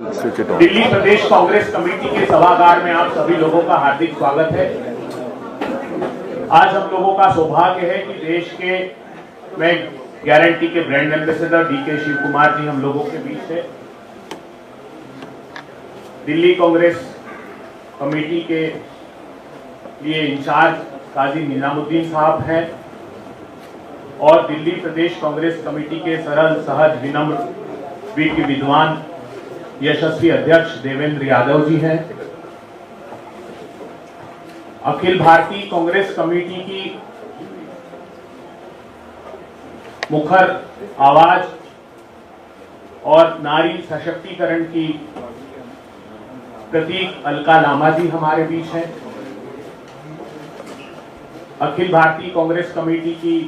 दिल्ली प्रदेश Congress committee के सभागार में आप सभी लोगों का हार्दिक स्वागत है। आज हम लोगों का सौभाग्य है कि देश के में गारंटी के brand ambassador D K Shivakumar ji हम लोगों के बीच है। दिल्ली कांग्रेस कमेटी के लिए इंचार्ज काजी निजामुद्दीन साहब हैं और दिल्ली प्रदेश कांग्रेस कमेटी के सरल सहज विनम्र वीर विद्वान यशस्वी अध्यक्ष देवेंद्र यादव जी हैं। अखिल भारतीय कांग्रेस कमेटी की मुखर आवाज और नारी सशक्तिकरण की प्रतीक अलका लामा जी हमारे बीच हैं। अखिल भारतीय कांग्रेस कमेटी की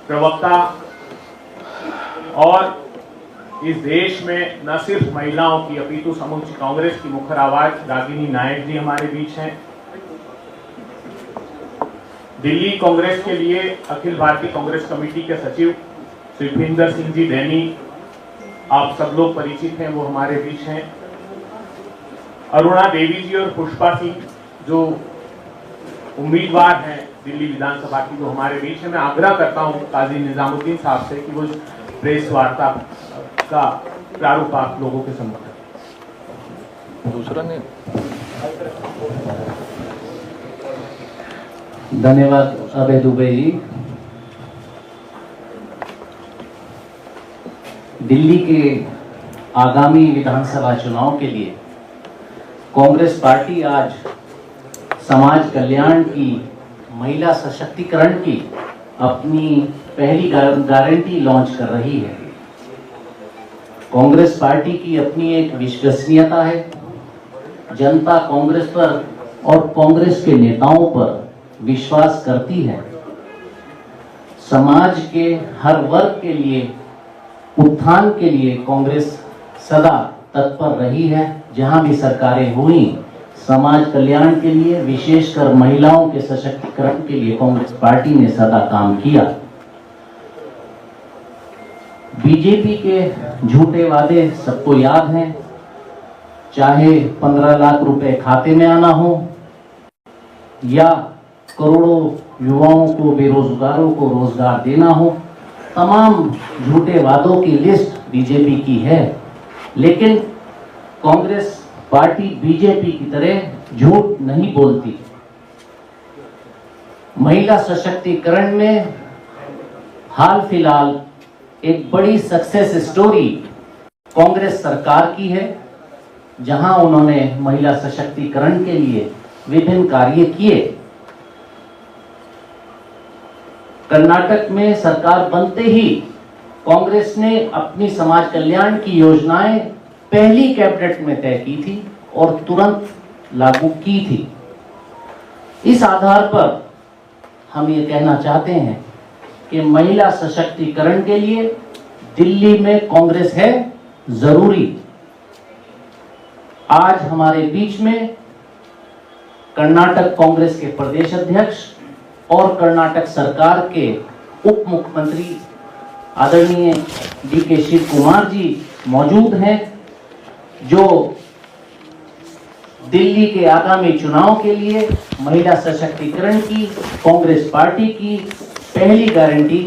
प्रवक्ता और इस देश में न सिर्फ महिलाओं की अपितु समूची कांग्रेस की मुखर आवाज रागिनी नायक जी हमारे बीच हैं। दिल्ली कांग्रेस के लिए अखिल भारतीय कांग्रेस कमेटी के सचिव सुखविंदर सिंह जी डैनी, आप सब लोग परिचित हैं, वो हमारे बीच हैं। अरुणा देवी जी और पुष्पा सिंह जो उम्मीदवार हैं दिल्ली विधानसभा की, वो हमारे बीच है। मैं आग्रह करता हूं काजी निजामुद्दीन साहब से कि वो प्रेस वार्ता का प्रारूप आप लोगों के सम्मुख। दूसरा नहीं। धन्यवाद अभय दुबे जी। दिल्ली के आगामी विधानसभा चुनाव के लिए कांग्रेस पार्टी आज समाज कल्याण की, महिला सशक्तिकरण की अपनी पहली गारंटी लॉन्च कर रही है। कांग्रेस पार्टी की अपनी एक विश्वसनीयता है। जनता कांग्रेस पर और कांग्रेस के नेताओं पर विश्वास करती है। समाज के हर वर्ग के लिए उत्थान के लिए कांग्रेस सदा तत्पर रही है। जहां भी सरकारें हुई, समाज कल्याण के लिए, विशेषकर महिलाओं के सशक्तिकरण के लिए कांग्रेस पार्टी ने सदा काम किया। बीजेपी के झूठे वादे सबको याद हैं, चाहे 15 लाख रुपए खाते में आना हो या करोड़ों युवाओं को, बेरोजगारों को रोजगार देना हो, तमाम झूठे वादों की लिस्ट बीजेपी की है। लेकिन कांग्रेस पार्टी बीजेपी की तरह झूठ नहीं बोलती। महिला सशक्तिकरण में हाल फिलहाल एक बड़ी सक्सेस स्टोरी कांग्रेस सरकार की है, जहां उन्होंने महिला सशक्तिकरण के लिए विभिन्न कार्य किए। कर्नाटक में सरकार बनते ही कांग्रेस ने अपनी समाज कल्याण की योजनाएं पहली कैबिनेट में तय की थी और तुरंत लागू की थी। इस आधार पर हम ये कहना चाहते हैं कि महिला सशक्तिकरण के लिए दिल्ली में कांग्रेस है जरूरी। आज हमारे बीच में कर्नाटक कांग्रेस के प्रदेश अध्यक्ष और कर्नाटक सरकार के उप मुख्यमंत्री आदरणीय डीके शिव कुमार जी मौजूद हैं, जो दिल्ली के आगामी चुनाव के लिए महिला सशक्तिकरण की कांग्रेस पार्टी की पहली गारंटी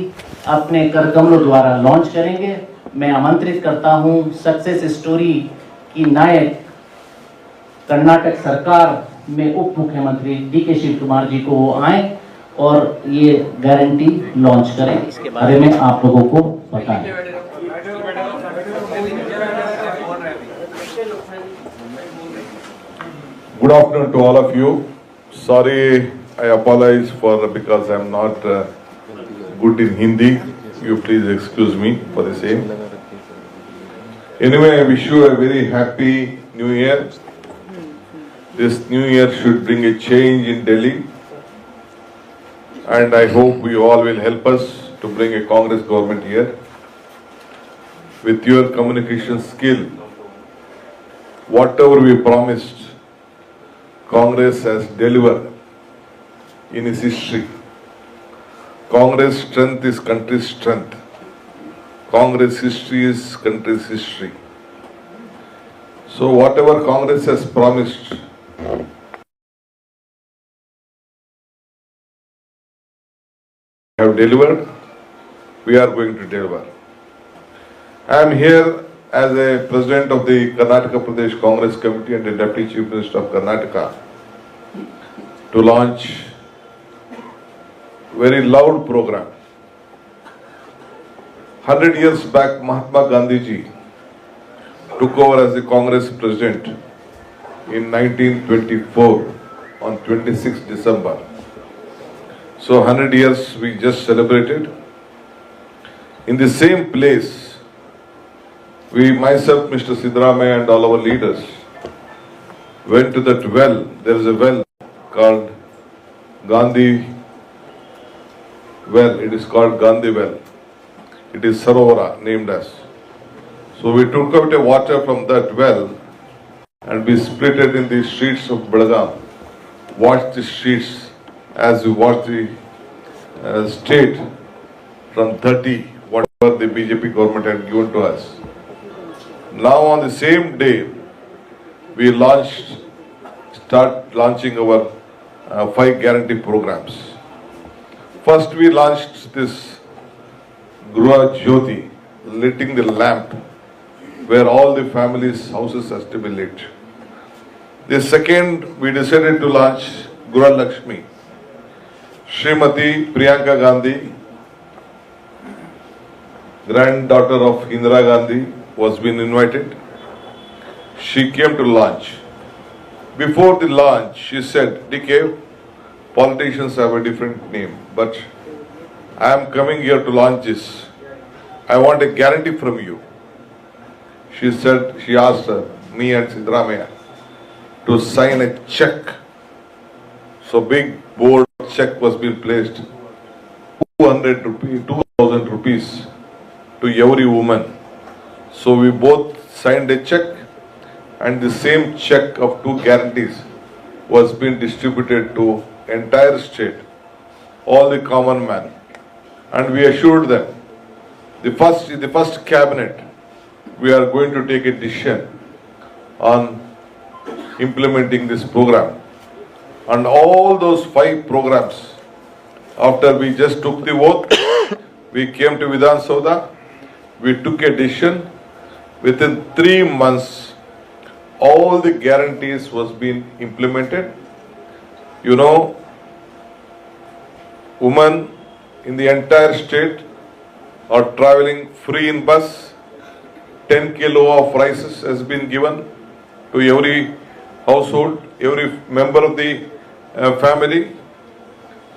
अपने करकमलों द्वारा लॉन्च करेंगे। मैं आमंत्रित करता हूं सक्सेस स्टोरी की नायक कर्नाटक सरकार में उप मुख्यमंत्री डीके शिव कुमार जी को वो आए और ये गारंटी लॉन्च करें। इसके बारे में आप लोगों को बताएं। Good afternoon to all of you. Sorry, I apologize because I'm not good in Hindi. You please excuse me for the same. Anyway, I wish you a very happy New Year. This New Year should bring a change in Delhi, and I hope you all will help us to bring a Congress government here. With your communication skill, whatever we promised, Congress has delivered in its history. Congress strength is country's strength. Congress history is country's history. So whatever Congress has promised, have delivered, we are going to deliver. I am here as a president of the Karnataka Pradesh Congress Committee and the Deputy Chief Minister of Karnataka to launch very loud program. 100 years back, Mahatma Gandhi ji took over as the Congress president in 1924 on 26 December. So 100 years we just celebrated. In the same place, we, myself, Mr. Siddaramaiah and all our leaders went to that well. There is a well called Gandhi well. It is called Gandhi well. It is Sarovara named as. So we took out the water from that well and we split it in the streets of Belgaum. Watch the streets as we watch the state from 30, whatever the BJP government had given to us. Now on the same day, we start launching our 5 guarantee programs. First we launched this Gruha Jyoti, lighting the lamp where all the families' houses has to be lit. The second, we decided to launch Gruha Lakshmi. Srimati Priyanka Gandhi, granddaughter of Indira Gandhi, was being invited. She came to launch. Before the launch, she said, DK, politicians have a different name, but I am coming here to launch this. I want a guarantee from you. She said, she asked me and Siddaramaiah to sign a check. So big bold check was being placed, 2,000 rupees to every woman. So we both signed a check, and the same check of 2 guarantees was being distributed to entire state, all the common man. And we assured them, the first cabinet, we are going to take a decision on implementing this program. And all those 5 programs, after we just took the oath, we came to Vidhan Sauda, we took a decision. Within 3 months, all the guarantees was being implemented. You know, women in the entire state are traveling free in bus. 10 kilo of rices has been given to every household, every member of the family,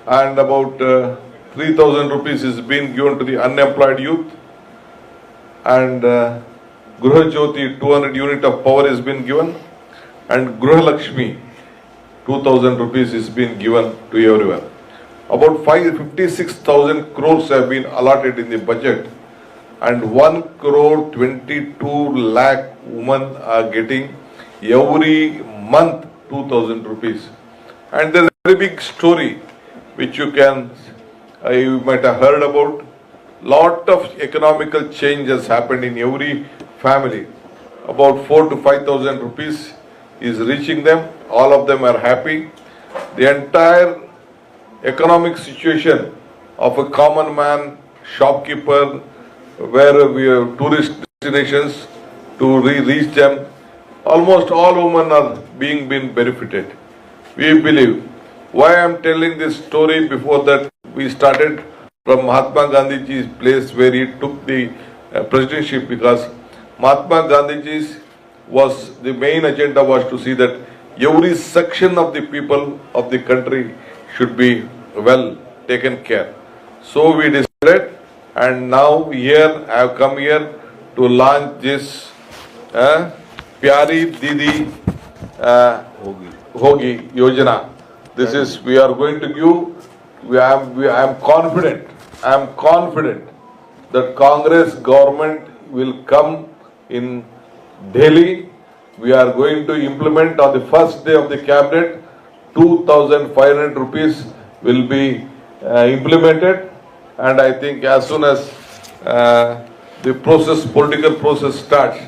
and about 3,000 rupees is being given to the unemployed youth, and Gruha Jyoti 200 unit of power has been given, and Gruha Lakshmi 2,000 rupees is being given to everyone. About 56,000 crores have been allotted in the budget, and 1 crore 22 lakh women are getting every month 2,000 rupees. And there is a very big story which you might have heard about. Lot of economical change has happened in every family. About 4,000 to 5,000 rupees is reaching them. All of them are happy. The entire economic situation of a common man, shopkeeper, where we have tourist destinations to reach them, almost all women are being benefited. We believe. Why I am telling this story? Before that, we started from Mahatma Gandhi's place where he took the presidency, because Mahatma Gandhi's was the main agenda was to see that every section of the people of the country should be well taken care. So we decided, and now here I have come here to launch this Pyari Didi Hogi Yojana. This is, we are going to give, I am confident that Congress government will come in Delhi. We are going to implement on the first day of the cabinet, 2,500 rupees will be implemented, and I think as soon as the political process starts,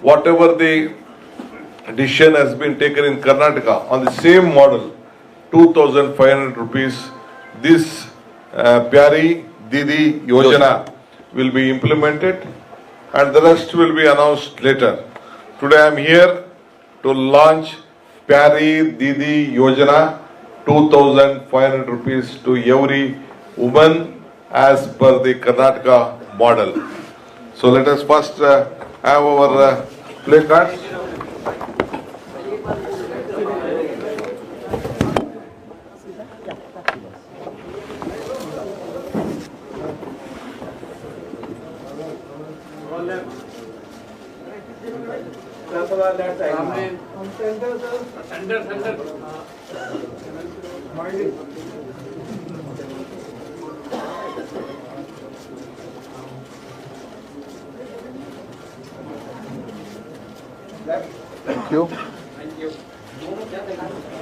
whatever the decision has been taken in Karnataka on the same model, 2,500 rupees. This Pyari Didi Yojana will be implemented and the rest will be announced later. Today I am here to launch Pyari Didi Yojana, 2,500 rupees to every woman as per the Karnataka model. So let us first have our play cards.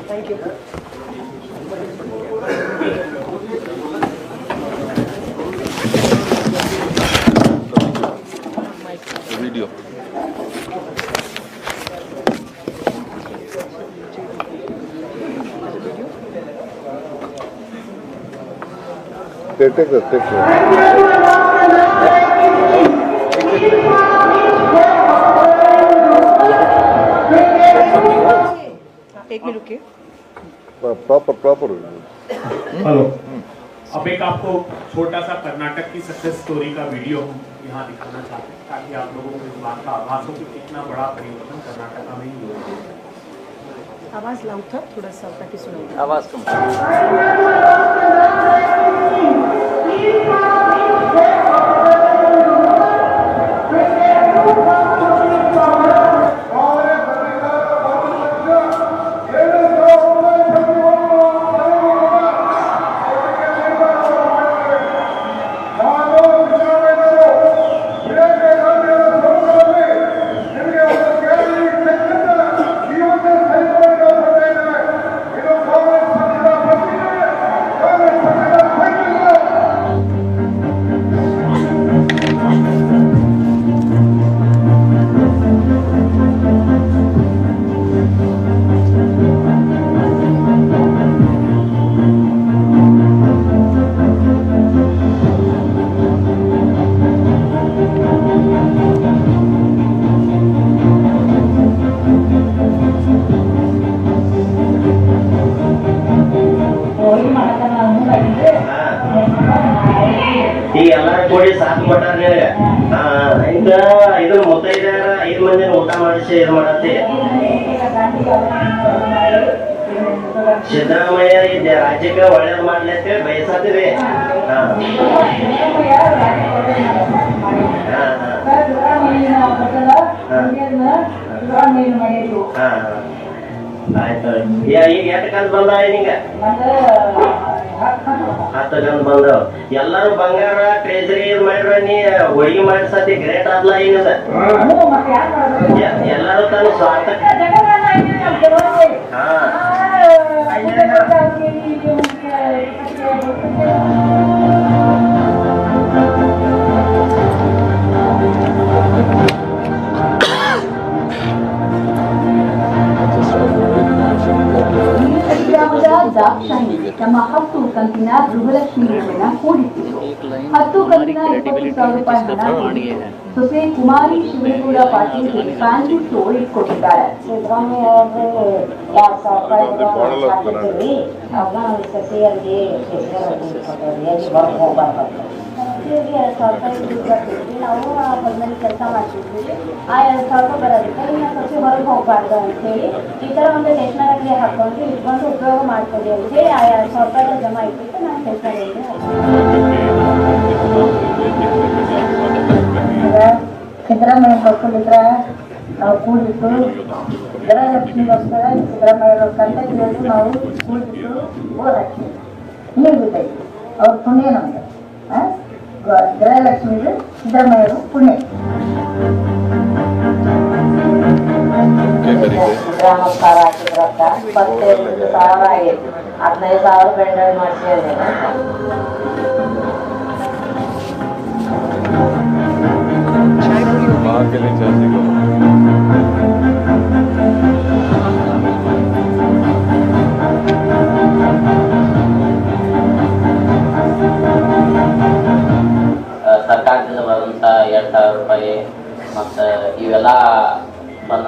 Thank you. Video. Take एक में रुकिए। Proper. Hello. अब एक आपको छोटा सा कर्नाटक की success story का वीडियो हम यहाँ दिखाना चाहते हैं ताकि आप लोगों को इस बात का आभास हो कि कितना बड़ा परिवर्तन कर्नाटक में ही हुआ है। आवाज लाउड था थोड़ा सा ताकि सुनाई। आवाज कम। ಈಗ ಎಲ್ಲಾರು ಕೂಡಿ ಸಾಕು ಕೊಟ್ಟಾರ ನಿನಗ ಹಿಂಗ ಇದು ಮುತ್ತೈದ್ಯಾರ 5 ಮಂದಿನ ಊಟ ಮಾಡಿಸಿ ಇದು ಮಾಡತ್ತಿ ಸಿದ್ದರಾಮಯ್ಯ ಈ ರಾಜ್ಯಕ್ಕೆ ಒಳ್ಳೇದ್ ಮಾಡ್ಲಿ ಅಂತ ಹೇಳಿ ಬಯಸತ್ತೀವಿ. ಆಯ್ತು ಈಗ ಎಷ್ಟು ಕಂತು ಬಂದಾವ ನಿಂಗ? 10 ಜನ ಬಂದವ್. ಎಲ್ಲಾರು ಬಂಗಾರ ಟ್ರೆಜರಿ ಇದು ಮಾಡಿರ ನೀ ಹೋಳಿಗೆ ಮಾಡಿಸತಿ ಗ್ರೇಟ್ ಆದ್ಲ ಏನದ ಎಲ್ಲಾರು ತನ್ನ ಸ್ವಾರ್ಥ ದಾಕ್ಷಾಯಿಣಿ ನಮ್ಮ 10 ಕಂತಿನ ಗೃಹಲಕ್ಷ್ಮಿ ಯೋಜನೆ ಹೂಡಿಸಿತು. 10 ಕಂತಿನ 20,000 ರೂಪಾಯಿ ಹಣ ಸೊಸೆ ಕುಮಾರಿ ಶಿವನಗೌಡ ಪಾಟೀಲ್ಗೆ ಫ್ಯಾನ್ಸಿ ಸ್ಟೋರ್ ಇಟ್ಕೊಟ್ಟಿದ್ದಾರೆ. ನಾವು ಹೊಲದಲ್ಲಿ ಕೆಲಸ ಮಾಡ್ತಿದ್ವಿ. ಆ 2,000 ರೂಪಾಯಿ ಬರೋದಕ್ಕೆ ಇನ್ನು ಸೊಸೆ ಹೊರಗೆ ಹೋಗ್ಬಾರ್ದು ಅಂತೇಳಿ ಈ ಥರ ಒಂದು ಸ್ಟೇಷನರಿ ಹಾಕೊಂಡು ಇಟ್ಕೊಂಡು ಉಪಯೋಗ ಮಾಡ್ತೀವಿ ಅಂತೇಳಿ ಆ 2,000 ರೂಪಾಯಿ ಜಮಾ ಇಟ್ಬಿಟ್ಟು ನಾನು ಕೆಲಸ ಸಿದ್ದರಾಮಯ್ಯ ಕೊಡ್ಕೊಂಡಿದ್ರ ನಾವು ಕೂಡಿಟ್ಟು ಗೃಹಲಕ್ಷ್ಮಿಗೋಸ್ಕರ ಸಿದ್ದರಾಮಯ್ಯ ಕಂತ ಕೇಳಿ ನಾವು ಕೂಡಿಟ್ಟು ಓದಾಕಿ ನೀರು ಬಿಟ್ಟೈತಿ ಅವ್ರ ಪುಣ್ಯ ನಮ್ಗೆ ಗೃಹಲಕ್ಷ್ಮಿದು ಸಿದ್ದರಾಮಯ್ಯರು ಪುಣ್ಯ. ಗ್ರಾಮಸ್ಥರ ಹಾಕಿದ್ರಕ್ಕ 25,000 ಆಗೈತಿ. 15,000 ಬೆಂಡ್ ಮಾಡಿಸಿ के लिए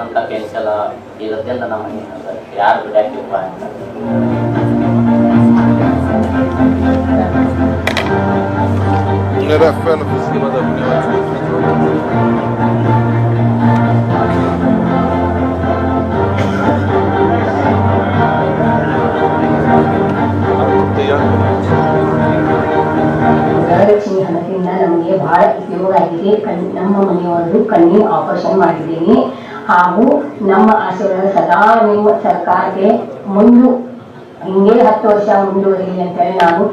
ಅನಂತ ಕೆಂಚಲ ಇದರಿಂದ ನಮಗೆ ಯಾರು ಬಿಡಕ್ಕೆ ಉಪಾಯ मेरा फैन इसके बाद अपने ಗೃಹಲಕ್ಷ್ಮಿ ಹಣದಿಂದ ನಮಗೆ ಬಹಳ ಉಪಯೋಗ ಆಗಿದೆ. ನಮ್ಮ ಮನೆಯವರು ಕಣ್ಣಿನ ಆಪರೇಷನ್ ಮಾಡಿದ್ದೀನಿ. ಹಾಗೂ ನಮ್ಮ ಆಶೀರ್ವಾದ ಸದಾ ನಿಮ್ಮ ಸರ್ಕಾರಕ್ಕೆ ಹಿಂಗೆ 10 ವರ್ಷ ಮುಂದುವರಿಲಿ ಅಂತೇಳಿ ನಾನು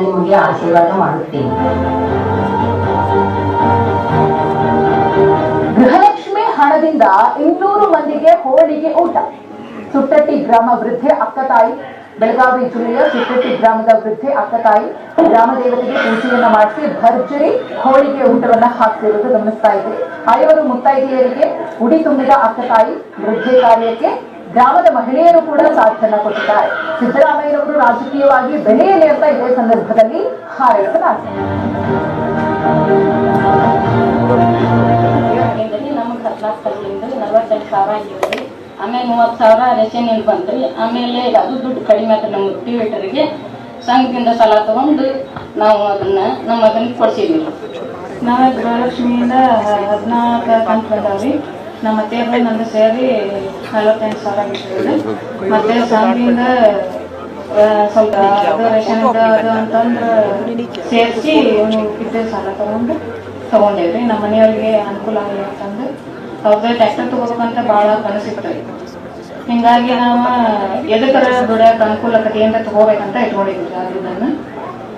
ನಿಮಗೆ ಆಶೀರ್ವಾದ ಮಾಡುತ್ತೇನೆ. ಗೃಹಲಕ್ಷ್ಮಿ ಹಣದಿಂದ 200 ಮಂದಿಗೆ ಹೋಳಿಗೆ ಊಟ. ಸುಟ್ಟಟ್ಟಿ ಗ್ರಾಮ ವೃದ್ಧೆ ಅಕ್ಕತಾಯಿ, ಬೆಳಗಾವಿ ಜಿಲ್ಲೆಯ ಸುಟ್ಟಟ್ಟಿ ಗ್ರಾಮದ ವೃದ್ಧೆ ಅಕ್ಕತಾಯಿ ಗ್ರಾಮ ದೇವತೆಗೆ ಪೂಜೆಯನ್ನ ಮಾಡಿಸಿ ಭರ್ಜರಿ ಹೋಳಿಗೆ ಊಟವನ್ನ ಹಾಕ್ತಿರುವುದು ಗಮನಿಸ್ತಾ ಇದ್ರಿ. 5 ಮುತ್ತೈದೆಯರಿಗೆ ಉಡಿ ತುಂಬಿದ ಅಕ್ಕತಾಯಿ ವೃದ್ಧೆ ಕಾರ್ಯಕ್ಕೆ ಗ್ರಾಮದ ಮಹಿಳೆಯರು ಕೂಡ ಸಾಥನ್ನ ಕೊಟ್ಟಿದ್ದಾರೆ. ಸಿದ್ದರಾಮಯ್ಯನವರು ರಾಜಕೀಯವಾಗಿ ಬೆಳೆಯಲಿ ಅಂತ ಇದೇ ಸಂದರ್ಭದಲ್ಲಿ ಹಾರೈಸಲಾಗಿದೆ. ನಮ್ಗೆ 48,000 ಆಗಿದ್ರಿ. ಆಮೇಲೆ 30,000 ರೇಷನ್ ಇಲ್ಲಿ ಬಂದ್ರಿ. ಆಮೇಲೆ ಅದು ದುಡ್ಡು ಕಡಿಮೆ ಆಯ್ತು ನಮ್ಮ ಟಿವೇಟರಿಗೆ. ಸಂಘದಿಂದ ಸಾಲ ತಗೊಂಡು ನಾವು ನಮ್ಮ ಮಗನಿಗೆ ಕೊಡ್ಸಿದ್ವಿ. ನಾವು ಗೃಹಲಕ್ಷ್ಮಿಯಿಂದ 14 ಕಂತು ಬಂದಾವ್ರಿ. ನಮ್ಮ ಅತ್ತೆಯರು ನಂದು ಸೇರಿ 45,000 ಆಗಿರ್ತದೆ. ಮತ್ತೆ ಸಂಘದಿಂದ ಸ್ವಲ್ಪ ಅದು ರೇಷನ್ ಅದು ಅಂತಂದ್ರೆ ಸೇರಿಸಿ ಇದ್ದ ಸಾಲ ತಗೊಂಡೇವ್ರಿ. ನಮ್ಮ ಮನೆಯವ್ರಿಗೆ ಅನುಕೂಲ ಆಗಲಿ ಅಂತಂದು ಅವ್ರದ್ದು ಟ್ರ್ಯಾಕ್ಟರ್ ತಗೋಬೇಕಂತ ಭಾಳ ಕನಸಿತ್ತು. ಹಿಂಗಾಗಿ ನಾವು ಎದಕ್ಕರ ದುಡಿಯೋಕೆ ಅನುಕೂಲಕತೆ ಏನಾರ ತಗೋಬೇಕಂತ ಇಟ್ಕೊಂಡಿದ್ವಿ. ಅದನ್ನ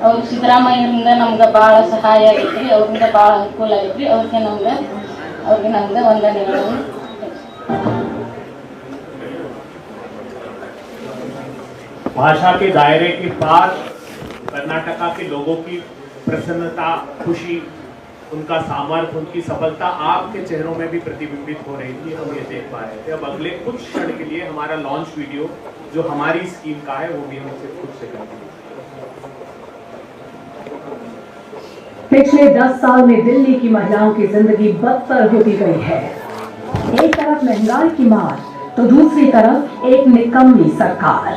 ಅವ್ರು ಸಿದ್ದರಾಮಯ್ಯರಿಂದ ನಮ್ಗೆ ಭಾಳ ಸಹಾಯ ಆಗೈತ್ರಿ. ಅವ್ರಿಂದ ಭಾಳ ಅನುಕೂಲ ಆಗೈತ್ರಿ. ಅವ್ರಿಗೆ ನಮ್ಗೆ ವಂದನೆಗಳು. भाषा के दायरे के पार कर्नाटका के लोगों की प्रसन्नता, खुशी, उनका सामर्थ्य, उनकी सफलता आपके चेहरों में भी प्रतिबिंबित हो रही थी, हम ये देख पा रहे थे। अब अगले कुछ क्षण के लिए हमारा लॉन्च वीडियो जो हमारी स्कीम का है वो भी हम सिर्फ कुछ सेकंड के लिए। पिछले 10 साल में दिल्ली की महिलाओं की जिंदगी बदतर होती गई है। एक तरफ महंगाई की मार तो दूसरी तरफ एक निकम्मी सरकार।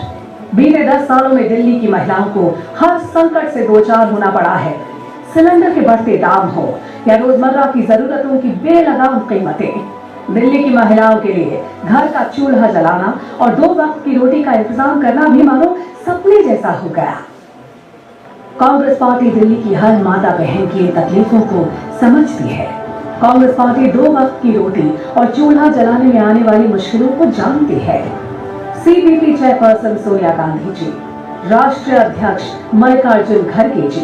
बीते 10 सालों में दिल्ली की महिलाओं को हर संकट से दो चार होना पड़ा है। सिलेंडर के बढ़ते दाम हो या रोजमर्रा की जरूरतों की बेलगाम कीमतें, दिल्ली की महिलाओं के लिए घर का चूल्हा जलाना और 2 वक्त की रोटी का इंतजाम करना भी मानो सपने जैसा हो गया। कांग्रेस पार्टी दिल्ली की हर माता बहन की तकलीफों को समझती है। कांग्रेस पार्टी 2 वक्त की रोटी और चूल्हा जलाने में आने वाली मुश्किलों को जानती है। सीपीपी चेयरपर्सन सोनिया गांधी जी, राष्ट्रीय अध्यक्ष मल्लिकार्जुन खड़गे जी,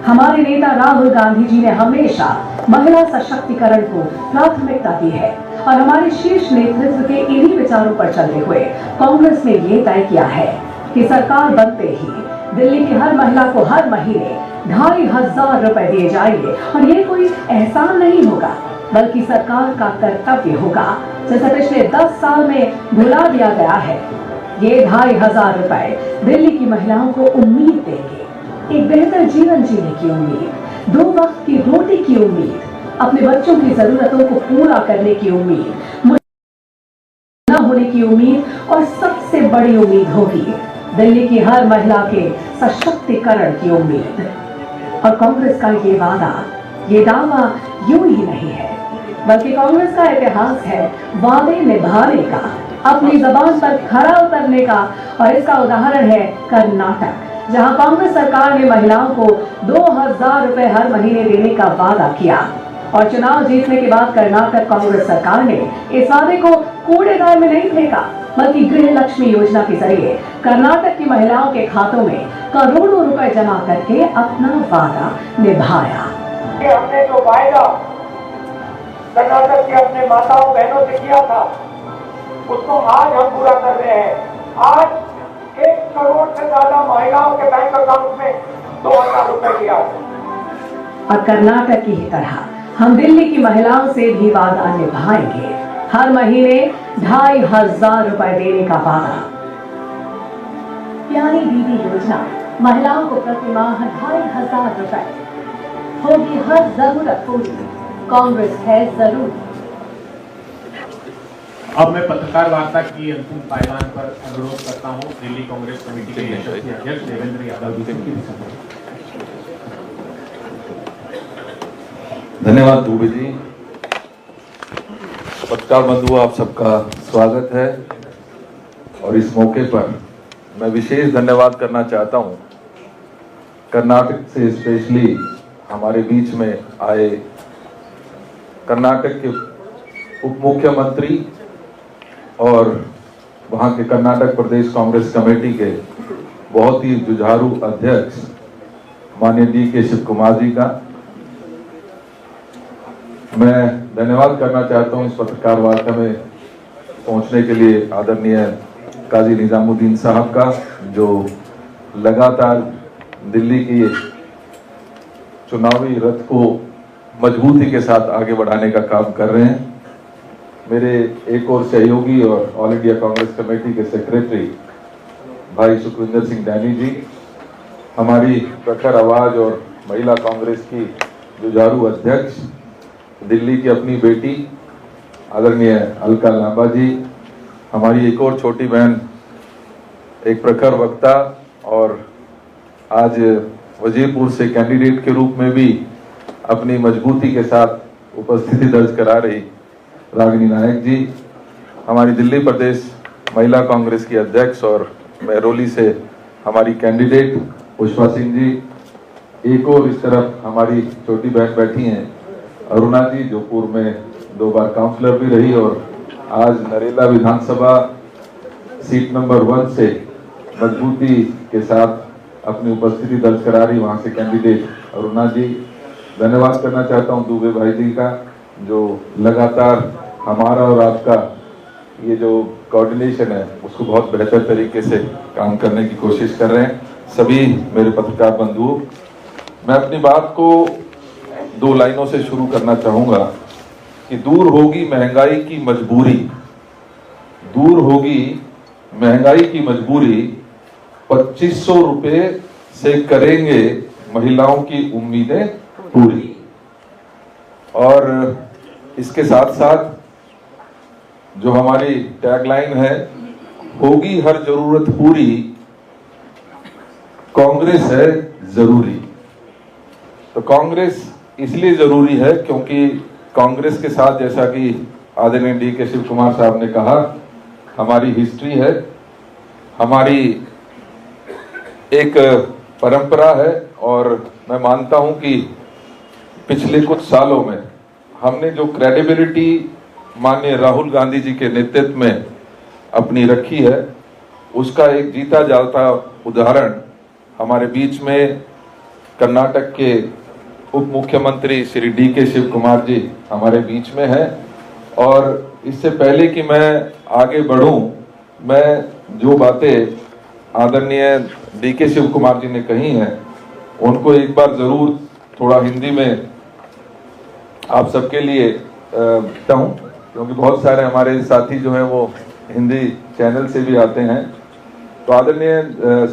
हमारे नेता राहुल गांधी जी ने हमेशा महिला सशक्तिकरण को प्राथमिकता दी है और हमारे शीर्ष नेतृत्व के इन्हीं विचारों पर चलते हुए कांग्रेस ने ये तय किया है कि सरकार बनते ही दिल्ली की हर महिला को हर महीने 2,500 रुपए दिए जाएंगे और ये कोई एहसान नहीं होगा बल्कि सरकार का कर्तव्य होगा, जैसे पिछले 10 साल में भुला दिया गया है। ये 2,500 रुपए दिल्ली की महिलाओं को उम्मीद देंगे, एक बेहतर जीवन जीने की उम्मीद, 2 वक्त की रोटी की उम्मीद, अपने बच्चों की जरूरतों को पूरा करने की उम्मीद, न होने की उम्मीद और सबसे बड़ी उम्मीद होगी दिल्ली की हर महिला के सशक्तिकरण की उम्मीद। और कांग्रेस का ये दावा यूं ही नहीं है बल्कि कांग्रेस का इतिहास है वादे निभाने का, अपनी जबान पर खरा उतरने का। और इसका उदाहरण है कर्नाटक, जहां कांग्रेस सरकार ने महिलाओं को 2,000 रुपए हर महीने देने का वादा किया और चुनाव जीतने के बाद कर्नाटक कांग्रेस सरकार ने इस वादे को कूड़ेदान में नहीं फेंका बल्कि गृह लक्ष्मी योजना के जरिए कर्नाटक की महिलाओं के खातों में करोड़ों रुपए जमा करके अपना वादा निभाया। हमने जो वायदा कर्नाटक के अपने माताओं बहनों से किया था उसको आज हम पूरा कर रहे हैं। आज 1 करोड़ से ज्यादा महिलाओं के बैंक अकाउंट में 2,000 रुपए दिया है। और कर्नाटक की ही तरह हम दिल्ली की महिलाओं से भी वादा निभाएंगे, हर महीने 2,500 रुपए देने का वादा। प्यारी दीदी योजना महिलाओं को प्रति माह 2,500 रुपए, होगी हर जरूरत पूरी, कांग्रेस है जरूर। अब मैं पत्रकार वार्ता की अंतिम पायदान पर अनुरोध करता हूं दिल्ली कांग्रेस कमेटी के यशस्वी अध्यक्ष देवेंद्र यादव जी की। धन्यवाद दुबे जी। पत्रकार बंधु, आप सबका स्वागत है और इस मौके पर मैं विशेष धन्यवाद करना चाहता हूं कर्नाटक से स्पेशली हमारे बीच में आए कर्नाटक के उप मुख्यमंत्री और वहां के कर्नाटक प्रदेश कांग्रेस कमेटी के बहुत ही जुझारू अध्यक्ष माननीय डी.के. शिव कुमार जी का मैं धन्यवाद करना चाहता हूं इस पत्रकार वार्ता में पहुंचने के लिए आदरणीय काजी निजामुद्दीन साहब का, जो लगातार दिल्ली की चुनावी रथ को मजबूती के साथ आगे बढ़ाने का काम कर रहे हैं। मेरे एक और सहयोगी और ऑल इंडिया कांग्रेस कमेटी के सेक्रेटरी भाई सुखविंदर सिंह डैनी जी, हमारी प्रखर आवाज और महिला कांग्रेस की जुझारू अध्यक्ष दिल्ली की अपनी बेटी आदरणीय अलका लांबा जी, हमारी एक और छोटी बहन एक प्रखर वक्ता और आज वजीरपुर से कैंडिडेट के रूप में भी अपनी मजबूती के साथ उपस्थिति दर्ज करा रही रागिनी नायक जी, हमारी दिल्ली प्रदेश महिला कांग्रेस की अध्यक्ष और महरौली से हमारी कैंडिडेट पुष्पा सिंह जी, एक और इस तरफ हमारी छोटी बहन बैठी हैं अरुणा जी, जो पूर्व में 2 बार काउंसलर भी रही और आज नरेला विधानसभा सीट नंबर 1 से मजबूती के साथ अपनी उपस्थिति दर्ज करा रही वहां से कैंडिडेट अरुणा जी। धन्यवाद करना चाहता हूं दुबे भाई जी का, जो लगातार हमारा और आपका ये जो कोऑर्डिनेशन है उसको बहुत बेहतर तरीके से काम करने की कोशिश कर रहे हैं। सभी मेरे पत्रकार बंधुओं, मैं अपनी बात को 2 लाइनों से शुरू करना चाहूंगा कि दूर होगी महंगाई की मजबूरी, दूर होगी महंगाई की मजबूरी, 2500 रुपए से करेंगे महिलाओं की उम्मीदें पूरी। और इसके साथ साथ जो हमारी टैगलाइन है, होगी हर जरूरत पूरी, कांग्रेस है जरूरी। तो कांग्रेस इसलिए जरूरी है क्योंकि कांग्रेस के साथ, जैसा कि आदरणीय डी.के. शिव कुमार साहब ने कहा, हमारी हिस्ट्री है, हमारी एक परंपरा है और मैं मानता हूं कि पिछले कुछ सालों में हमने जो क्रेडिबिलिटी माननीय राहुल गांधी जी के नेतृत्व में अपनी रखी है, उसका एक जीता जागता उदाहरण हमारे बीच में कर्नाटक के उप मुख्यमंत्री श्री डी.के. शिव कुमार जी हमारे बीच में है। और इससे पहले कि मैं आगे बढ़ूं, मैं जो बातें आदरणीय डी.के. शिव कुमार जी ने कही हैं उनको एक बार जरूर थोड़ा हिंदी में आप सबके लिए कहता हूं, क्योंकि बहुत सारे हमारे साथी जो हैं वो हिंदी चैनल से भी आते हैं। तो आदरणीय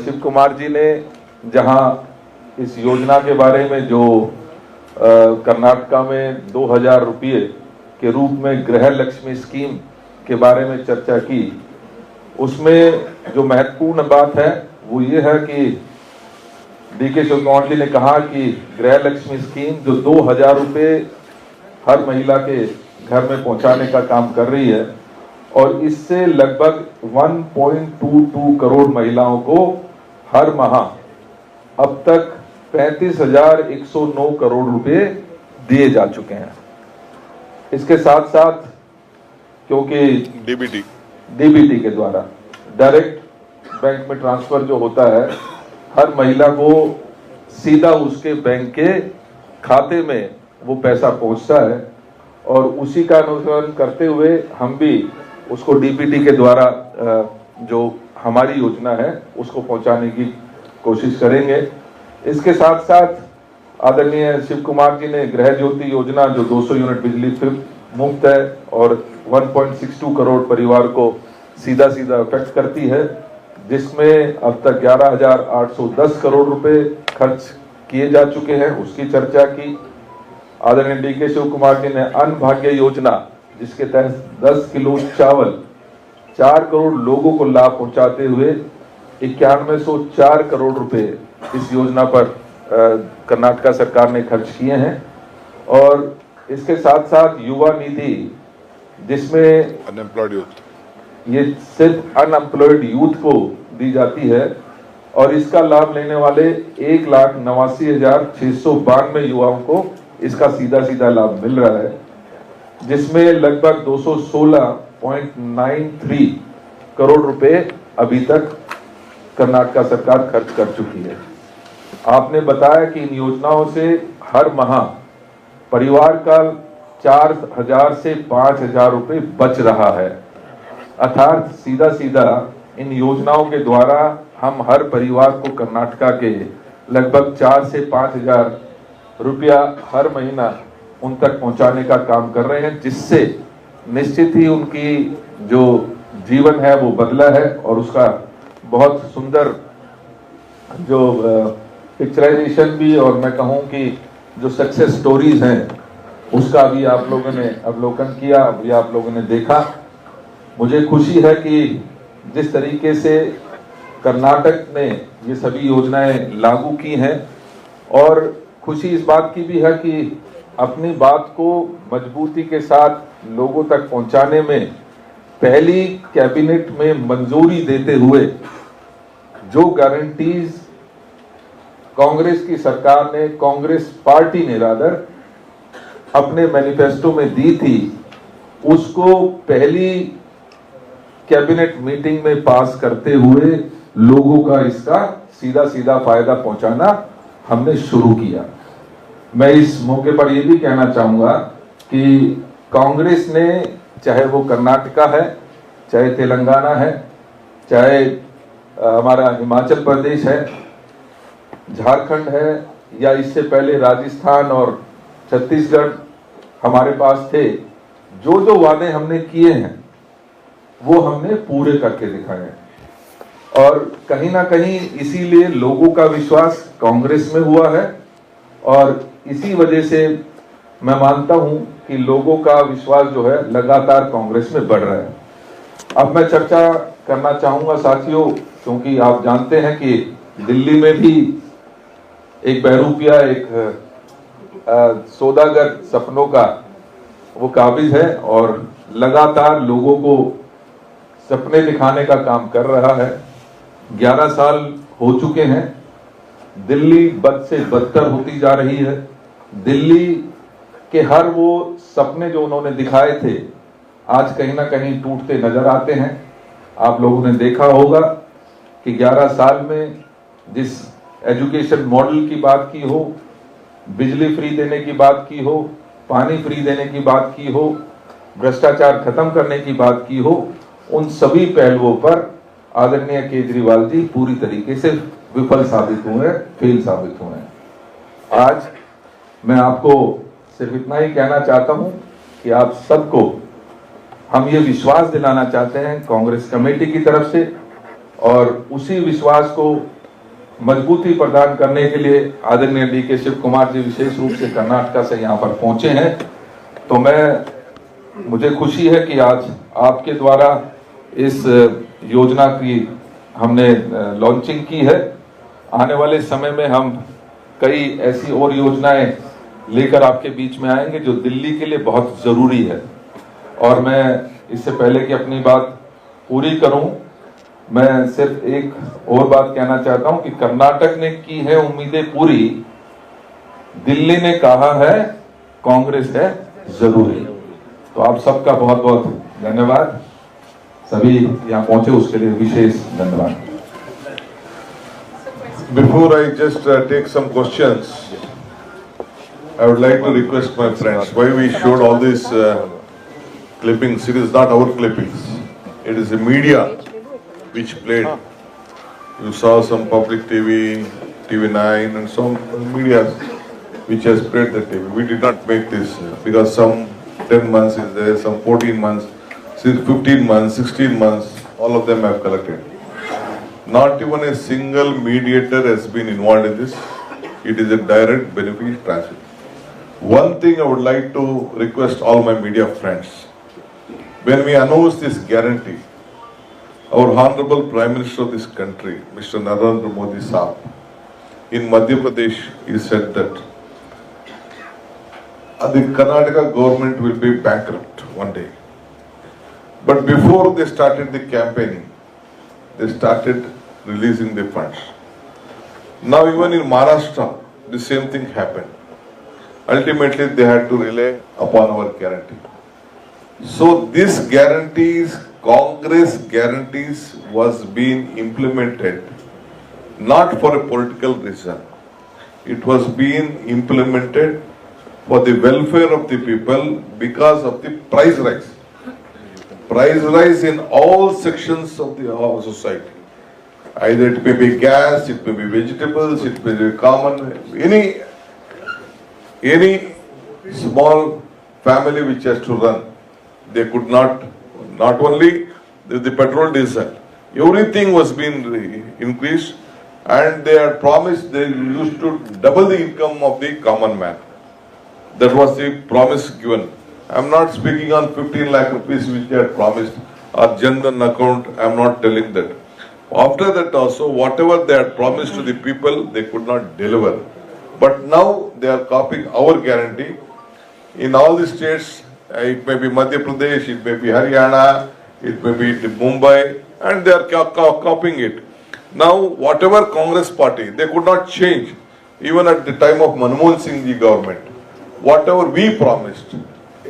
शिव कुमार जी ने जहां इस योजना के बारे में जो कर्नाटका में 2000 रुपये के रूप में गृह लक्ष्मी स्कीम के बारे में चर्चा की, उसमें जो महत्वपूर्ण बात है वो ये है कि डी.के. शिव कुमार जी ने कहा कि गृह लक्ष्मी स्कीम जो 2000 रुपये हर महिला के घर में पहुंचाने का काम कर रही है और इससे लगभग 1.22 करोड़ महिलाओं को हर माह अब तक 35,109 करोड़ रुपए दिए जा चुके हैं। इसके साथ साथ क्योंकि डीबीटी के द्वारा डायरेक्ट बैंक में ट्रांसफर जो होता है, हर महिला को सीधा उसके बैंक के खाते में वो पैसा पहुंचता है और उसी का अनुसरण करते हुए हम भी उसको डीबीटी के द्वारा जो हमारी योजना है उसको पहुंचाने की कोशिश करेंगे। इसके साथ साथ आदरणीय शिव कुमार जी ने गृह ज्योति योजना जो 200 यूनिट बिजली मुफ्त है और 1.62 करोड़ परिवार को सीधा इफेक्ट करती है, जिसमें अब तक 11,810 करोड़ रुपए खर्च किए जा चुके हैं, उसकी चर्चा की। आदरणीय डी.के. शिव कुमार जी ने अन्न भाग्य योजना जिसके तहत 10 किलो चावल 4 करोड़ लोगों को लाभ पहुंचाते हुए 9104 करोड़ रुपए इस योजना पर कर्नाटका सरकार ने खर्च किए हैं। और इसके साथ साथ युवा निधि, जिसमें अनएम्प्लॉयड यूथ, ये सिर्फ अनएम्प्लॉयड यूथ को दी जाती है और इसका लाभ लेने वाले 1,89,692 युवाओं को इसका सीधा सीधा लाभ मिल रहा है, जिसमें लगभग 216.93 करोड़ रुपए अभी तक कर्नाटका सरकार खर्च कर चुकी है। आपने बताया कि इन योजनाओं से हर माह परिवार का 4,000 से 5,000 रुपए बच रहा है। अर्थात सीधा सीधा इन योजनाओं के द्वारा हम हर परिवार को कर्नाटका के लगभग 4 से 5,000 रुपया हर महीना उन तक पहुंचाने का काम कर रहे हैं, जिससे निश्चित ही उनकी जो जीवन है वो बदला है और उसका बहुत सुंदर जो पिक्चराइजेशन भी और मैं कहूं कि जो सक्सेस स्टोरीज हैं उसका भी आप लोगों ने अवलोकन किया, भी आप लोगों ने देखा। मुझे खुशी है कि जिस तरीके से कर्नाटक ने ये सभी योजनाएं लागू की हैं और खुशी इस बात की भी है कि अपनी बात को मजबूती के साथ लोगों तक पहुंचाने में पहली कैबिनेट में मंजूरी देते हुए जो गारंटीज कांग्रेस की सरकार ने, कांग्रेस पार्टी ने रादर अपने मैनिफेस्टो में दी थी, उसको पहली कैबिनेट मीटिंग में पास करते हुए लोगों का इसका सीधा सीधा फायदा पहुंचाना हमने शुरू किया। मैं इस मौके पर यह भी कहना चाहूंगा कि कांग्रेस ने, चाहे वो कर्नाटका है, चाहे तेलंगाना है, चाहे हमारा हिमाचल प्रदेश है, झारखंड है, या इससे पहले राजस्थान और छत्तीसगढ़ हमारे पास थे, जो जो वादे हमने किए हैं वो हमने पूरे करके दिखाए हैं। और कहीं ना कहीं इसीलिए लोगों का विश्वास कांग्रेस में हुआ है और इसी वजह से मैं मानता हूं कि लोगों का विश्वास जो है लगातार कांग्रेस में बढ़ रहा है। अब मैं चर्चा करना चाहूंगा साथियों, क्योंकि आप जानते हैं कि दिल्ली में भी एक बहरूपिया, एक सौदागर सपनों का वो काबिज है और लगातार लोगों को सपने दिखाने का काम कर रहा है। 11 साल हो चुके हैं, दिल्ली बद से बदतर होती जा रही है। दिल्ली के हर वो सपने जो उन्होंने दिखाए थे आज कहीं ना कहीं टूटते नजर आते हैं। आप लोगों ने देखा होगा कि 11 साल में जिस एजुकेशन मॉडल की बात की हो, बिजली फ्री देने की बात की हो, पानी फ्री देने की बात की हो, भ्रष्टाचार खत्म करने की बात की हो, उन सभी पहलुओं पर आदरणीय केजरीवाल जी पूरी तरीके से विफल साबित हुए, फेल साबित हुए। आज मैं आपको सिर्फ इतना ही कहना चाहता हूं कि आप सबको हम ये विश्वास दिलाना चाहते हैं कांग्रेस कमेटी की तरफ से, और उसी विश्वास को मजबूती प्रदान करने के लिए आदरणीय डी.के. शिव कुमार जी विशेष रूप से कर्नाटका से यहाँ पर पहुंचे हैं। तो मुझे खुशी है कि आज आपके द्वारा इस योजना की हमने लॉन्चिंग की है। आने वाले समय में हम कई ऐसी और योजनाएं लेकर आपके बीच में आएंगे जो दिल्ली के लिए बहुत जरूरी है। और मैं इससे पहले कि अपनी बात पूरी करूं, मैं सिर्फ एक और बात कहना चाहता हूं कि कर्नाटक ने की है उम्मीदें पूरी, दिल्ली ने कहा है कांग्रेस है जरूरी। तो आप सबका बहुत बहुत धन्यवाद। सभी यहाँ पहुंचे उसके लिए विशेष धन्यवाद। Before I just take some questions, I would like to request my friends why we showed all these clippings. It is not our clippings. It is the media which played. You saw some public TV, TV9 and some media which has played the TV. We did not make this because some 10 months is there, some 14 months, 15 months, 16 months, all of them have collected. Not even a single mediator has been involved in this. It is a direct benefit transfer. One thing I would like to request all my media friends. when we announced this guarantee, our Honorable Prime Minister of this country, Mr. Narendra Modi Saab, in Madhya Pradesh, he said that the Karnataka government will be bankrupt one day. But before they started the campaigning, they started releasing the funds. Now even in Maharashtra, the same thing happened. Ultimately, they had to rely upon our guarantee. So this guarantees, Congress guarantees was being implemented not for a political reason. It was being implemented for the welfare of the people because of the price rise. Price rise in all sections of the society. Either it may be gas, it may be vegetables, it may be common, any small family which has to run, they could not only the petrol, diesel, everything was being increased, and they had promised they used to double the income of the common man. That was the promise given. I am not speaking on 15 lakh rupees which they had promised, or Jan Dhan account, I am not telling that. After that also, whatever they had promised to the people, they could not deliver. But now they are copying our guarantee. In all the states, it may be Madhya Pradesh, it may be Haryana, it may be Mumbai, and they are copying it. Now, whatever Congress party, they could not change, even at the time of Manmohan Singh ji government. Whatever we promised,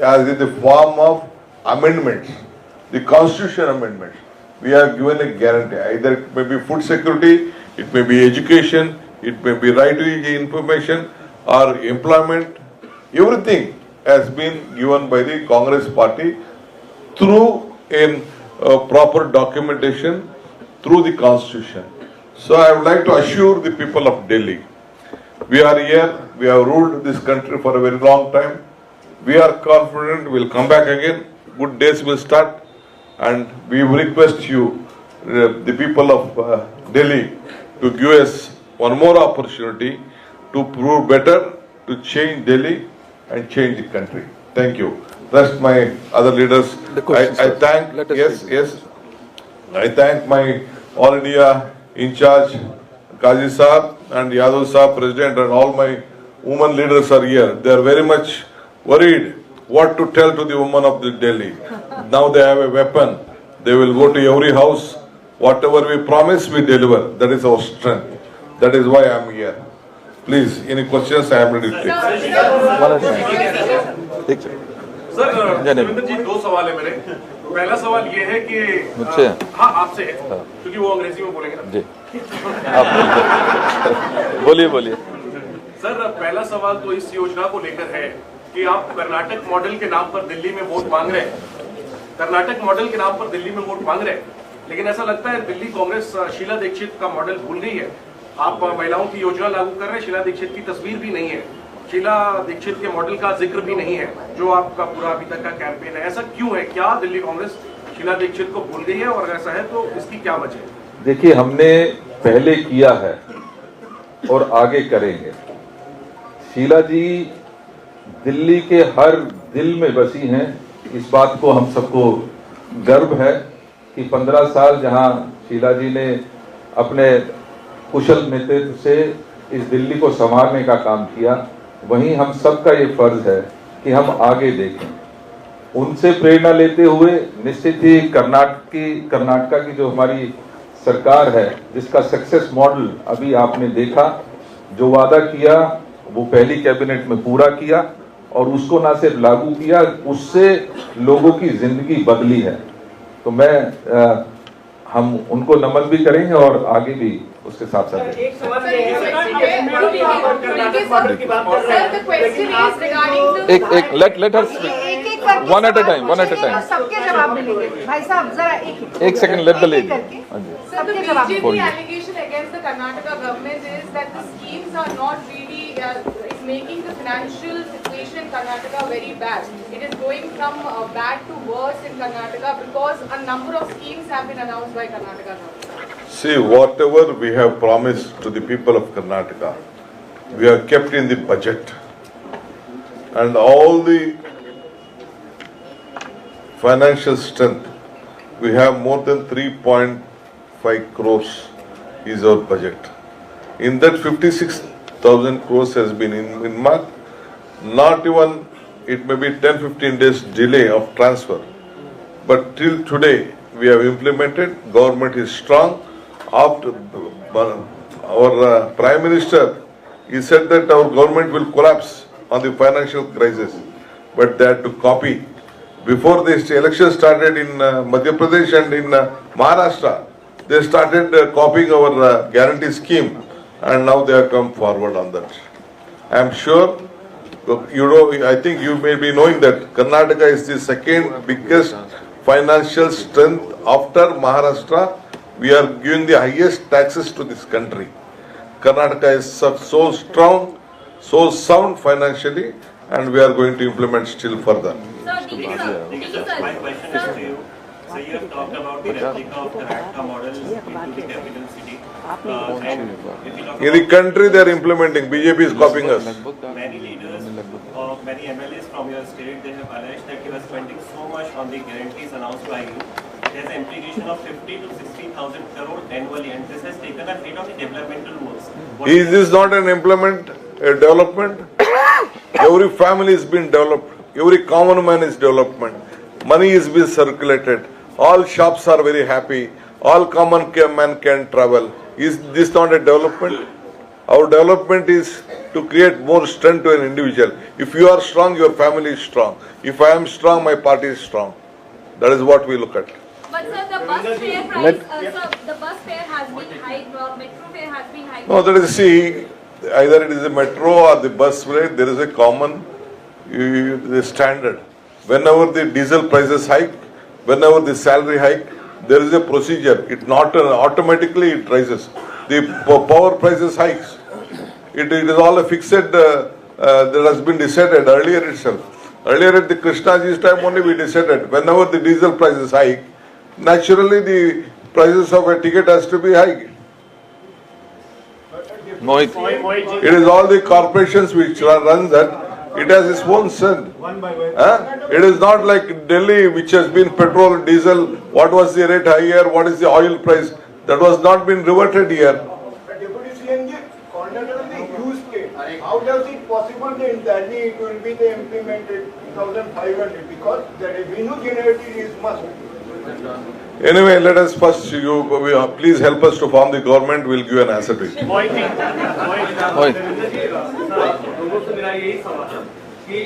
as in the form of amendments, the constitution amendments, we are given a guarantee. Either it may be food security, it may be education, it may be right to information or employment. Everything has been given by the Congress party through in proper documentation through the constitution. So I would like to assure the people of Delhi, we are here, we have ruled this country for a very long time. We are confident we will come back again, good days will start, and we request you, the people of Delhi, to give us one more opportunity to prove better, to change Delhi and change the country. Thank you. Rest my other leaders. I thank, I thank my All India in charge, Kazi Saab and Yadav Saab, President, and all my women leaders are here. They are very much worried what to tell to the women of the Delhi. Now they have a weapon. They will go to every house. Whatever we promise, we deliver. That is our strength. That is why I am here. Please, any questions? I am ready to take. Sir Devendra ji, दो सवाल है मेरे। पहला सवाल ये है कि हाँ आपसे है, क्योंकि वो अंग्रेजी में बोलेंगे ना जी। बोलिए सर, पहला सवाल तो इस योजना को लेकर है कि आप कर्नाटक मॉडल के नाम पर दिल्ली में वोट मांग रहे हैं, कर्नाटक मॉडल के नाम पर दिल्ली में वोट मांग रहे हैं, लेकिन ऐसा लगता है दिल्ली कांग्रेस शीला दीक्षित का मॉडल भूल गई है। आप महिलाओं की योजना लागू कर रहे हैं, शीला दीक्षित की तस्वीर भी नहीं है, शीला दीक्षित के मॉडल का जिक्र भी नहीं है, जो आपका पूरा अभी तक का कैंपेन है। ऐसा क्यों है? क्या दिल्ली कांग्रेस शीला दीक्षित को भूल गई है, और ऐसा है तो इसकी क्या वजह है? देखिए, हमने पहले किया है और आगे करेंगे। शीला जी दिल्ली के हर दिल में बसी हैं। इस बात को हम सबको गर्व है कि 15 साल जहां शीला जी ने अपने कुशल नेतृत्व से इस दिल्ली को संवारने का काम किया, वहीं हम सबका ये फर्ज है कि हम आगे देखें। उनसे प्रेरणा लेते हुए निश्चित ही कर्नाटका की जो हमारी सरकार है, जिसका सक्सेस मॉडल अभी आपने देखा, जो वादा किया वो पहली कैबिनेट में पूरा किया, और उसको ना सिर्फ लागू किया, उससे लोगों की जिंदगी बदली है। तो हम उनको नमन भी करेंगे और आगे भी उसके साथ साथ एक let her one at a time सबके जवाब मिलेंगे भाई साहब, जरा एक सेकंड, लेट द लेडी। सबके जवाब मिलेंगे। allegation against the Karnataka government is that the schemes are not really it's making the financial situation in Karnataka very bad. It is going from bad to worse in Karnataka because a number of schemes have been announced by Karnataka government. See, whatever we have promised to the people of Karnataka, we have kept in the budget. And all the financial strength. We have more than 3.5 crores is our budget. In that 56,000 crores has been in mark. Not even, it may be 10-15 days delay of transfer. But till today we have implemented, government is strong. After our Prime Minister, he said that our government will collapse on the financial crisis, but they had to copy. Before this election started in Madhya Pradesh and in Maharashtra, they started copying our guarantee scheme, and now they have come forward on that. I am sure, I think you may be knowing that Karnataka is the second biggest financial strength after Maharashtra. We are giving the highest taxes to this country. Karnataka is so strong, so sound financially, and we are going to implement still further. My question is to you. So you have talked about the replica of the Karnataka model into the capital city. And if you talk In the country they are implementing, BJP is copying us. many leaders or many MLAs from your state, they have alleged that you are spending so much on the guarantees announced by you. There's an implication of 50 to 60,000 crore annually, and this has taken a hit on the developmental works. Is this not an development? Every family is being developed. Every common man is development. Money is being circulated. All shops are very happy. All common man can travel. Is this not a development? Our development is to create more strength to an individual. If you are strong, your family is strong. If I am strong, my party is strong. That is what we look at. But sir, the bus fare price, sir, the bus fare has been hiked, metro fare has been hiked. No, that is, see, either it is the metro or the bus rate, there is a common the standard. Whenever the diesel prices hike, whenever the salary hike, there is a procedure. It not automatically it rises. The power prices hikes. It is all a fixed that has been decided earlier itself. Earlier at the Krishnaji's time only we decided whenever the diesel prices hike, naturally the prices of a ticket has to be high. It is all the corporations which run that. It has its own sense. It is not like Delhi, which has been petrol, diesel. What was the rate higher? What is the oil price? That was not been reverted here. Deputy CM, conductor of the use case. How does it possible that in Delhi it will be implemented 2,500 because the revenue generated is must. Anyway, let us first, please help us to form the government, we'll give an answer to it. लोगों से मेरा यही सवाल है कि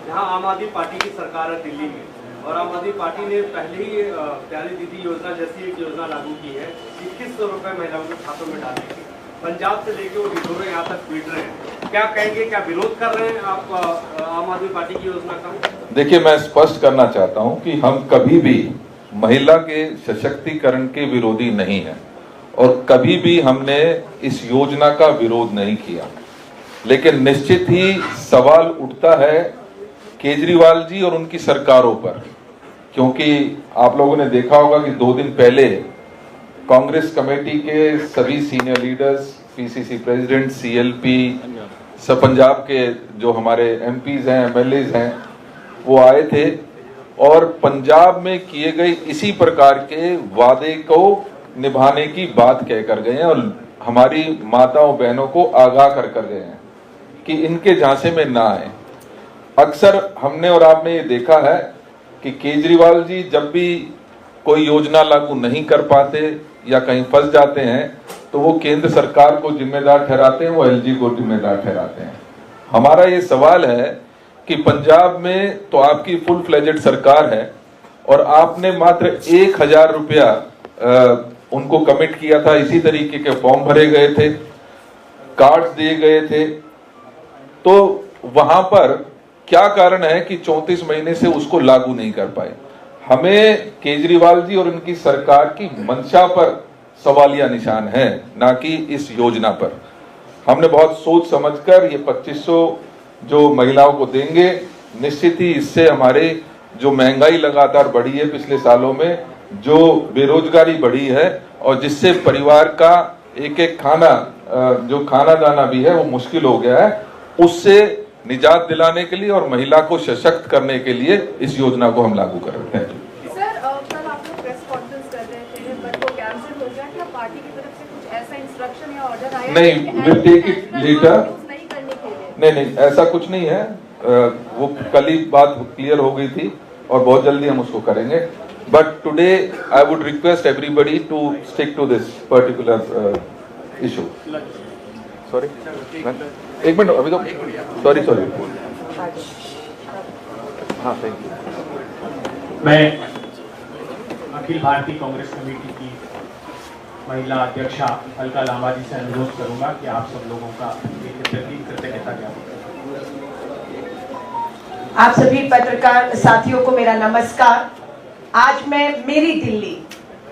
जहां आम आदमी पार्टी की सरकार है दिल्ली में और आम आदमी पार्टी ने पहले ही प्यारी दीदी योजना जैसी एक योजना लागू की है 2100 रुपए महिलाओं के खातों में डालने की, पंजाब से लेके वो ढिढोरे यहाँ तक पीट रहे हैं, क्या कहेंगे, क्या विरोध कर रहे हैं आप आम आदमी पार्टी की योजना का? देखिए, मैं स्पष्ट करना चाहता हूं कि हम कभी भी महिला के सशक्तिकरण के विरोधी नहीं है और कभी भी हमने इस योजना का विरोध नहीं किया, लेकिन निश्चित ही सवाल उठता है केजरीवाल जी और उनकी सरकारों पर, क्योंकि आप लोगों ने देखा होगा कि 2 दिन पहले कांग्रेस कमेटी के सभी senior leaders, PCC president, CLP, सब पंजाब के जो हमारे एमपीज हैं, एमएलएज हैं, वो आए थे और पंजाब में किए गए इसी प्रकार के वादे को निभाने की बात कहकर गए हैं और हमारी माताओं बहनों को आगाह कर गए हैं कि इनके झांसे में ना आए। अक्सर हमने और आपने ये देखा है कि केजरीवाल जी जब भी कोई योजना लागू नहीं कर पाते या कहीं फंस जाते हैं तो वो केंद्र सरकार को जिम्मेदार ठहराते हैं, वो एलजी को जिम्मेदार ठहराते हैं। हमारा ये सवाल है कि पंजाब में तो आपकी फुल फ्लेजेड सरकार है और आपने मात्र 1000 रुपया उनको कमिट किया था, इसी तरीके के फॉर्म भरे गए थे, कार्ड दिए गए थे, तो वहां पर क्या कारण है कि 34 महीने से उसको लागू नहीं कर पाए? हमें केजरीवाल जी और उनकी सरकार की मंशा पर सवालिया निशान है, ना कि इस योजना पर। हमने बहुत सोच समझकर ये 2500 जो महिलाओं को देंगे, निश्चित ही इससे हमारे जो महंगाई लगातार बढ़ी है पिछले सालों में, जो बेरोजगारी बढ़ी है और जिससे परिवार का एक एक खाना जो खाना दाना भी है वो मुश्किल हो गया है, उससे निजात दिलाने के लिए और महिला को सशक्त करने के लिए इस योजना को हम लागू कर रहे हैं। कैंसिल हो गया क्या? पार्टी की तरफ से कुछ ऐसा इंस्ट्रक्शन या ऑर्डर आया? नहीं, we'll take it later. नहीं करने के लिए। नहीं, ऐसा कुछ नहीं है। वो कल ही बात क्लियर हो गई थी और बहुत जल्दी हम उसको करेंगे। But today I would request everybody to stick to this particular issue. Sorry, एक मिनट, अभी तो सॉरी। हाँ, थैंक यू। मैं अखिल भारतीय कांग्रेस कमेटी की महिला अध्यक्षा अलका लांबा जी से अनुरोध करूंगा कि आप सब लोगों का एक कृतज्ञता ज्ञापन करें। आप सभी पत्रकार साथियों को मेरा नमस्कार। आज मैं मेरी दिल्ली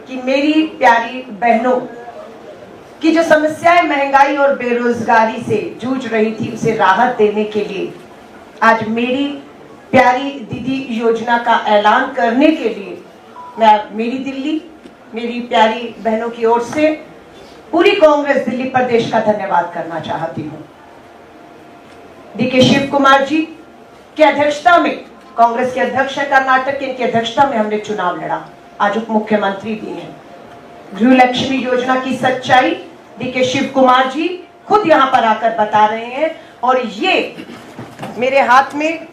की मेरी प्यारी बहनों की जो समस्याएं महंगाई और बेरोजगारी से जूझ रही थी उसे राहत देने के लिए आज मेरी प्यारी दीदी योजना का ऐलान करने के लिए मैं मेरी दिल्ली मेरी प्यारी बहनों की ओर से पूरी कांग्रेस दिल्ली प्रदेश का धन्यवाद करना चाहती हूँ। डीके शिव कुमार जी की अध्यक्षता में, कांग्रेस के अध्यक्ष है कर्नाटक के, इनकी अध्यक्षता में हमने चुनाव लड़ा। आज उप मुख्यमंत्री भी हैं। गृह लक्ष्मी योजना की सच्चाई डीके शिव कुमार जी खुद यहाँ पर आकर बता रहे हैं। और ये मेरे हाथ में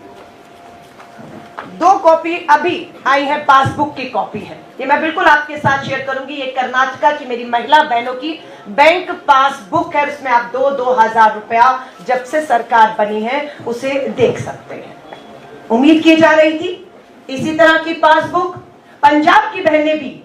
2 कॉपी अभी आई है, पासबुक की कॉपी है। ये मैं बिल्कुल आपके साथ शेयर करूंगी। ये कर्नाटका की मेरी महिला बहनों की बैंक पासबुक है। उसमें आप 2,000 रुपया जब से सरकार बनी है उसे देख सकते हैं। उम्मीद की जा रही थी इसी तरह की पासबुक पंजाब की बहनें भी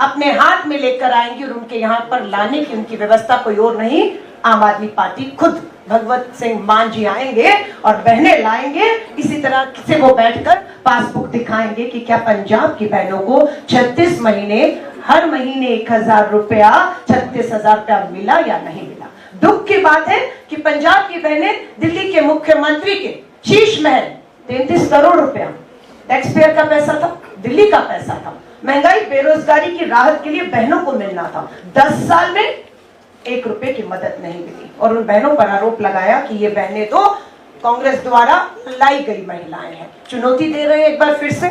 अपने हाथ में लेकर आएंगी और उनके यहाँ पर लाने की उनकी व्यवस्था कोई और नहीं, आम आदमी पार्टी खुद भगवत सिंह मान जी आएंगे और बहनें लाएंगे। इसी तरह से वो बैठकर पासबुक दिखाएंगे कि क्या पंजाब की बहनों को 36 महीने हर महीने 1,000 रुपया 36,000 रुपया मिला या नहीं मिला। दुख की बात है कि पंजाब की बहनें दिल्ली के मुख्यमंत्री के शीश महल 33 करोड़ रुपया टैक्स पेयर का पैसा था, दिल्ली का पैसा था। महंगाई बेरोजगारी की राहत के लिए बहनों को मिलना था। 10 साल में 1 रुपए की मदद नहीं मिली और उन बहनों पर आरोप लगाया कि ये बहनें तो कांग्रेस द्वारा लाई गई महिलाएं हैं। चुनौती दे रहे हैं एक बार फिर से।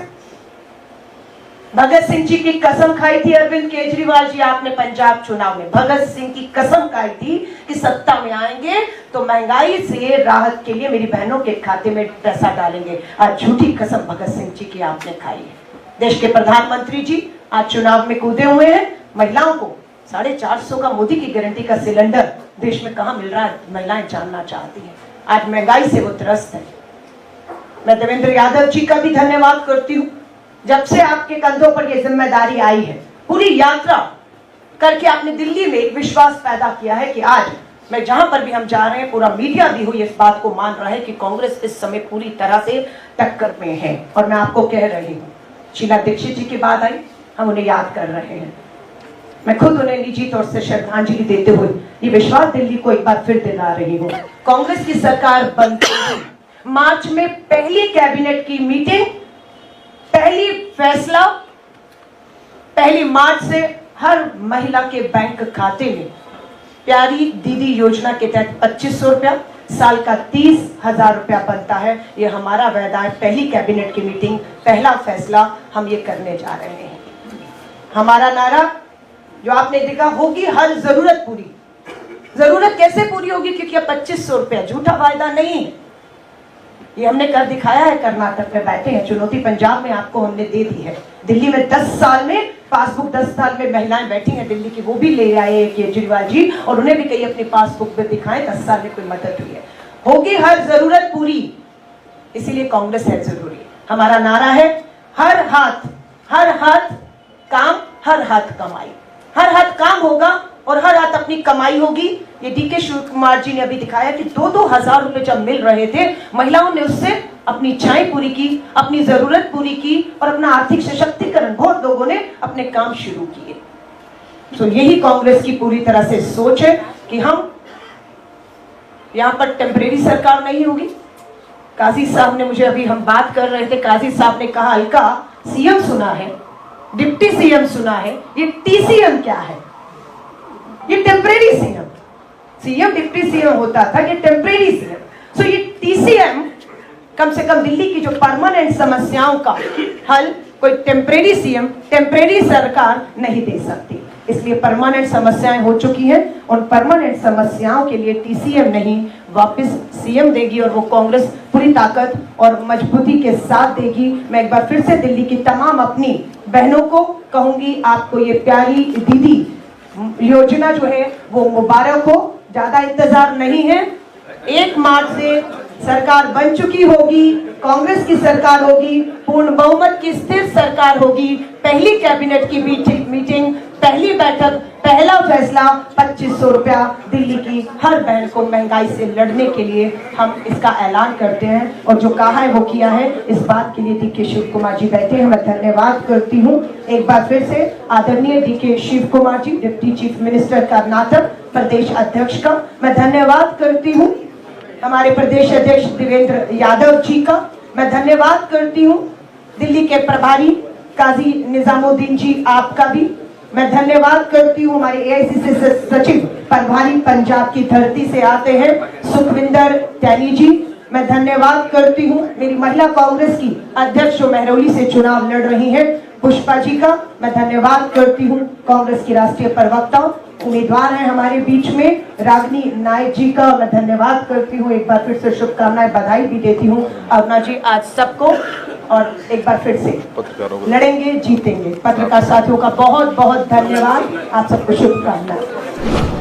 भगत सिंह जी की कसम खाई थी अरविंद केजरीवाल जी आपने पंजाब चुनाव में। भगत सिंह की कसम खाई थी कि सत्ता में आएंगे तो महंगाई से राहत के लिए मेरी बहनों के खाते में पैसा डालेंगे। आज झूठी कसम भगत सिंह जी की आपने खाई है। देश के प्रधानमंत्री जी आज चुनाव में कूदे हुए हैं। महिलाओं को 450 का मोदी की गारंटी का सिलेंडर देश में कहां मिल रहा है, महिलाएं जानना चाहती हैं। आज महंगाई से वो त्रस्त है। मैं देवेंद्र यादव जी का भी धन्यवाद करती हूँ। जब से आपके कंधों पर ये जिम्मेदारी आई है, पूरी यात्रा करके आपने दिल्ली में एक विश्वास पैदा किया है कि आज मैं जहां पर भी हम जा रहे हैं, पूरा मीडिया भी हुई इस बात को मान रहा है कि कांग्रेस इस समय पूरी तरह से टक्कर में है। और मैं आपको कह रही हूँ, शीला दीक्षित जी की बात आई, हम उन्हें याद कर रहे हैं। मैं खुद उन्हें निजी तौर से श्रद्धांजलि देते हुए ये विश्वास दिल्ली को एक बार फिर दिला रही हूँ। कांग्रेस की सरकार बनते ही मार्च में पहली कैबिनेट की मीटिंग, पहली फैसला, 1 मार्च से हर महिला के बैंक खाते में प्यारी दीदी योजना के तहत 2500 रुपया, साल का 30,000 रुपया बनता है। ये हमारा वायदा है। पहली कैबिनेट की मीटिंग, पहला फैसला हम ये करने जा रहे हैं। हमारा नारा जो आपने देखा, होगी हर जरूरत पूरी। जरूरत कैसे पूरी होगी? क्योंकि अब 2500 रुपया झूठा वायदा नहीं है, ये हमने कर दिखाया है। कर्नाटक में बैठे हैं, चुनौती पंजाब में आपको हमने दे दी है। दिल्ली में 10 साल में पासबुक 10 साल में महिलाएं बैठी हैं दिल्ली की, वो भी ले आए हैं केजरीवाल जी और उन्हें भी कहीं अपनी पासबुक में दिखाएं 10 साल में कोई मदद हुई है। होगी हर जरूरत पूरी, इसीलिए कांग्रेस है जरूरी। हमारा नारा है हर हाथ काम, हर हाथ कमाई। हर हाथ काम होगा और हर हाथ अपनी कमाई होगी। ये डीके शिव कुमार जी ने अभी दिखाया कि 2,000 रुपए जब मिल रहे थे, महिलाओं ने उससे अपनी इच्छाएं पूरी की, अपनी जरूरत पूरी की और अपना आर्थिक सशक्तिकरण, बहुत लोगों ने अपने काम शुरू किए। तो यही कांग्रेस की पूरी तरह से सोच है कि हम यहाँ पर टेम्परेरी सरकार नहीं होगी। काजी साहब ने मुझे अभी हम बात कर रहे थे, काजी साहब ने कहा अलका सीएम सुना है, डिप्टी सीएम सुना है, ये टीसीएम क्या है? ये temporary CM. CM deputy CM होता था, ये टेम्परेरी सीएम। सो ये टीसीएम कम से कम दिल्ली की जो परमानेंट समस्याओं का हल कोई टेम्परेरी सीएम, टेम्परेरी सरकार नहीं दे सकती। इसलिए परमानेंट समस्याएं हो चुकी हैं। उन परमानेंट समस्याओं के लिए टीसीएम नहीं, वापस सीएम देगी और वो कांग्रेस पूरी ताकत और मजबूती के साथ देगी। मैं एक बार फिर से दिल्ली की तमाम अपनी बहनों को कहूंगी, आपको ये प्यारी दीदी योजना जो है वो मुबारक हो। ज्यादा इंतजार नहीं है, 1 मार्च से सरकार बन चुकी होगी, कांग्रेस की सरकार होगी, पूर्ण बहुमत की स्थिर सरकार होगी। पहली कैबिनेट की मीटिंग, पहली बैठक, पहला फैसला 2500 रुपया दिल्ली की हर बहन को महंगाई से लड़ने के लिए हम इसका ऐलान करते हैं। और जो कहा है वो किया है। इस बात के लिए डीके शिव कुमार जी बैठे हैं, मैं धन्यवाद करती हूँ एक बार फिर से आदरणीय डीके शिव कुमार जी, डिप्टी चीफ मिनिस्टर कर्नाटक प्रदेश अध्यक्ष का मैं धन्यवाद करती हूँ। हमारे प्रदेश अध्यक्ष देवेंद्र यादव जी का मैं धन्यवाद करती हूँ। दिल्ली के प्रभारी काजी निजामुद्दीन जी, आपका भी मैं धन्यवाद करती हूँ। हमारे एआईसीसी सचिव प्रभारी पंजाब की धरती से आते हैं सुखविंदर टैनी जी, मैं धन्यवाद करती हूँ। मेरी महिला कांग्रेस की अध्यक्ष जो महरौली से चुनाव लड़ रही हैं पुष्पा जी का मैं धन्यवाद करती हूँ। कांग्रेस की राष्ट्रीय प्रवक्ता उम्मीदवार हैं हमारे बीच में रागनी नायक जी का मैं धन्यवाद करती हूँ। एक बार फिर से शुभकामनाएं, बधाई भी देती हूँ अरुणा जी आज सबको। और एक बार फिर से लड़ेंगे जीतेंगे। पत्रकार साथियों का बहुत बहुत धन्यवाद, आप सबको शुभकामनाएं।